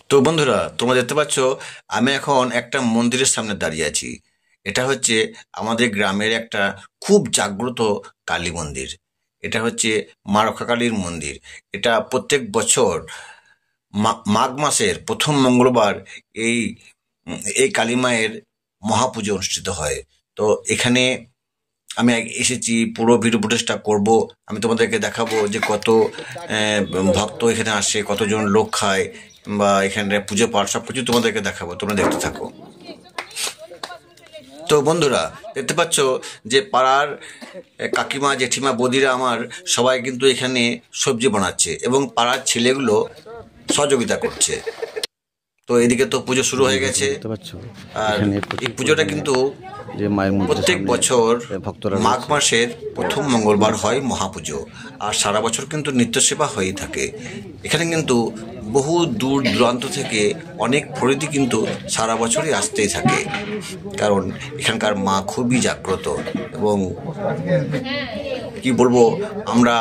তো বন্ধুরা, তোমরা দেখতে পাচ্ছ আমি এখন একটা মন্দিরের সামনে দাঁড়িয়ে আছি। এটা হচ্ছে আমাদের গ্রামের একটা খুব জাগ্রত কালী মন্দির। এটা হচ্ছে মা রক্ষাকালীর মন্দির। এটা প্রত্যেক বছর মাঘ মাসের প্রথম মঙ্গলবার এই এই কালী মায়ের মহাপুজো অনুষ্ঠিত হয়। তো এখানে আমি এসেছি, পুরো ভিডিও ফুটেজটা করব। আমি তোমাদেরকে দেখাবো যে কত ভক্ত এখানে আসে, কতজন লোক খায়, বা এখানে পুজো পাঠ সব কিছু তোমাদেরকে দেখাবো। তোমরা দেখতে থাকো। তো বন্ধুরা, দেখতে পাচ্ছ যে পাড়ার কাকিমা, জেঠিমা, বৌদিরা আমার সবাই কিন্তু এখানে সবজি বানাচ্ছে এবং পাড়ার ছেলেগুলো সহযোগিতা করছে। তো এদিকে তো পুজো শুরু হয়ে গেছে। আর এই পুজোটা কিন্তু প্রত্যেক বছর মাঘ মাসের প্রথম মঙ্গলবার হয় মহাপুজো। আর সারা বছর কিন্তু নিত্য সেবা হয়েই থাকে। এখানে কিন্তু বহু দূর দূরান্ত থেকে অনেক ফরিদি কিন্তু সারা বছরই আসতেই থাকে, কারণ এখানকার মা খুবই জাগ্রত। এবং কি বলবো, আমরা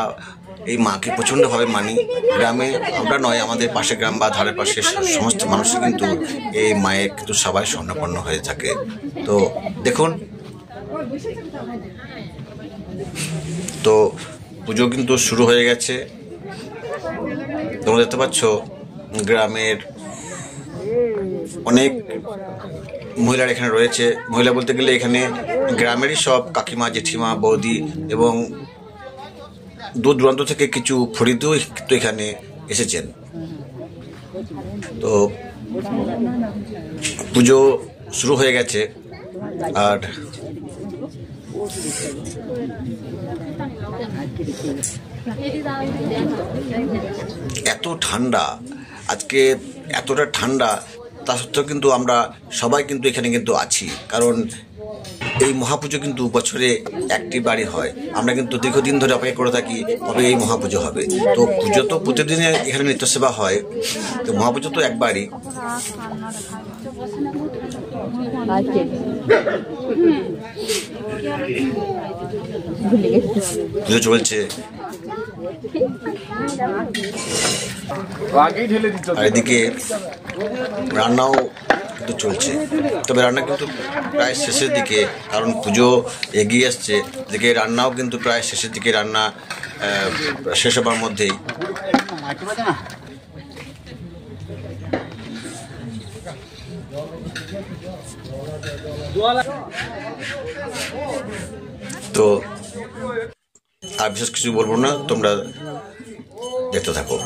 এই মাকে প্রচণ্ডভাবে মানি। গ্রামে আমরা নয়, আমাদের পাশে গ্রাম বা ধারে পাশে সমস্ত মানুষই কিন্তু এই মায়ের কিন্তু সবাই স্বর্ণাপন্ন হয়ে থাকে। তো দেখুন, তো পুজো কিন্তু শুরু হয়ে গেছে। তোমরা দেখতে পাচ্ছ গ্রামের অনেক মহিলারা এখানে রয়েছে। মহিলা বলতে গেলে এখানে গ্রামেরই সব কাকিমা, জেঠিমা, বৌদি এবং দূর দূরান্ত থেকে কিছু ফরিদও কিন্তু এখানে এসেছেন। তো পুজো শুরু হয়ে গেছে। আর এত ঠান্ডা আজকে, এতটা ঠান্ডা, তা সত্ত্বেও কিন্তু আমরা সবাই কিন্তু এখানে কিন্তু আছি, কারণ এই মহাপুজো কিন্তু বছরে একটি বাড়ি হয়। আমরা কিন্তু দীর্ঘদিন ধরে অপেক্ষা করে থাকি কবে এই মহাপুজো হবে। তো পুজো তো প্রতিদিনে এখানে নিত্য সেবা হয়, তো মহাপুজো তো একবারই। পুজো চলছে, আর এদিকে রান্নাও কিন্তু চলছে। তবে রান্না কিন্তু প্রায় শেষের দিকে, কারণ পুজো এগিয়ে আসছে। এদিকে রান্নাও কিন্তু প্রায় শেষের দিকে, রান্না শেষ হবার মধ্যেই। তো আর বিশেষ কিছু বলবো না, তোমরা দেখতে থাকো।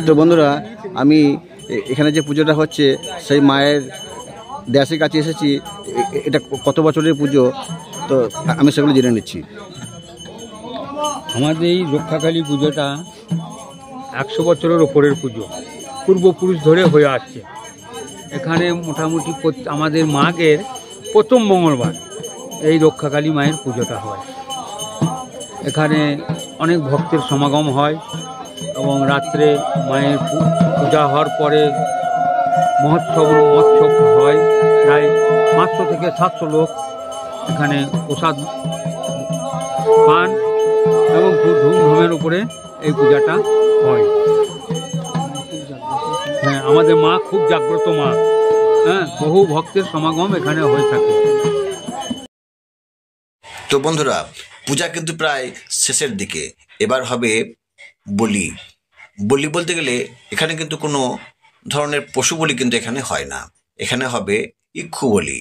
তো বন্ধুরা, আমি এখানে যে পুজোটা হচ্ছে সেই মায়ের দেশের কাছে এসেছি। এটা কত বছরের পুজো, তো আমি সেগুলো জেনে নিচ্ছি। আমাদের এই রক্ষাকালী পুজোটা 100 বছরের ওপরের পুজো, পূর্বপুরুষ ধরে হয়ে আসছে। এখানে মোটামুটি আমাদের মাঘের প্রথম মঙ্গলবার এই রক্ষাকালী মায়ের পুজোটা হয়। এখানে অনেক ভক্তের সমাগম হয় এবং রাত্রে মায়ের পূজা হওয়ার পরে মহোৎসব হয়। প্রায় 500 থেকে 700 লোক এখানে প্রসাদ পান এবং খুব ধুমধামের উপরে এই পূজাটা হয়। হ্যাঁ, আমাদের মা খুব জাগ্রত মা। হ্যাঁ, বহু ভক্তের সমাগম এখানে হয়ে থাকে। তো বন্ধুরা, পূজা কিন্তু প্রায় শেষের দিকে। এবার হবে বলি। বলি বলতে গেলে এখানে কিন্তু কোনো ধরনের পশু বলি কিন্তু এখানে হয় না, এখানে হবে ইক্ষু বলি।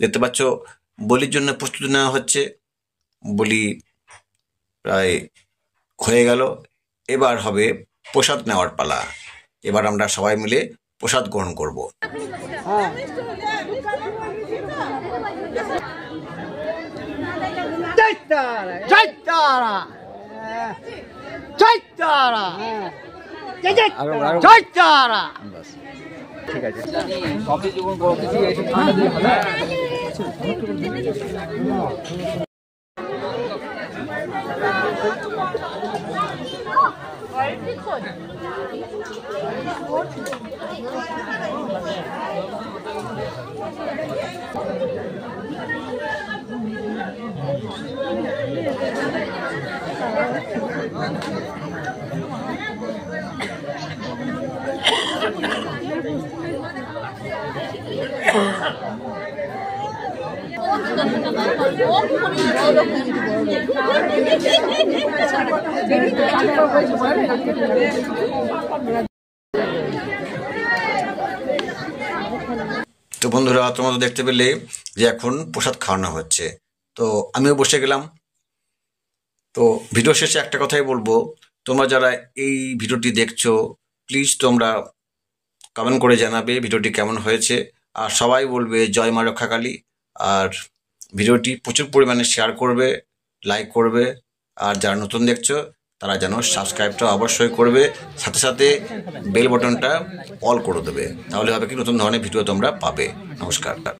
দেখতে পাচ্ছ বলির জন্য প্রস্তুতি নেওয়া হচ্ছে। বলি প্রায় হয়ে গেল, এবার হবে প্রসাদ নেওয়ার পালা। এবার আমরা সবাই মিলে প্রসাদ গ্রহণ করব। ঠিক আছে। তো বন্ধুরা, তোমরা তো দেখতে পেলে যে এখন প্রসাদ খাওয়ানো হচ্ছে, তো আমিও বসে গেলাম। তো ভিডিও শেষে একটা কথাই বলবো, তোমরা যারা এই ভিডিওটি দেখছো প্লিজ তোমরা কমেন্ট করে জানাবে ভিডিওটি কেমন হয়েছে, আর সবাই বলবে জয় মা রক্ষাকালী। আর ভিডিওটি প্রচুর পরিমাণে শেয়ার করবে, লাইক করবে, আর যারা নতুন দেখছো তারা যেন সাবস্ক্রাইবটা অবশ্যই করবে, সাথে সাথে বেল বাটনটা অল করে দেবে, তাহলে হবে কি নতুন ধরনের ভিডিও তোমরা পাবে। নমস্কার।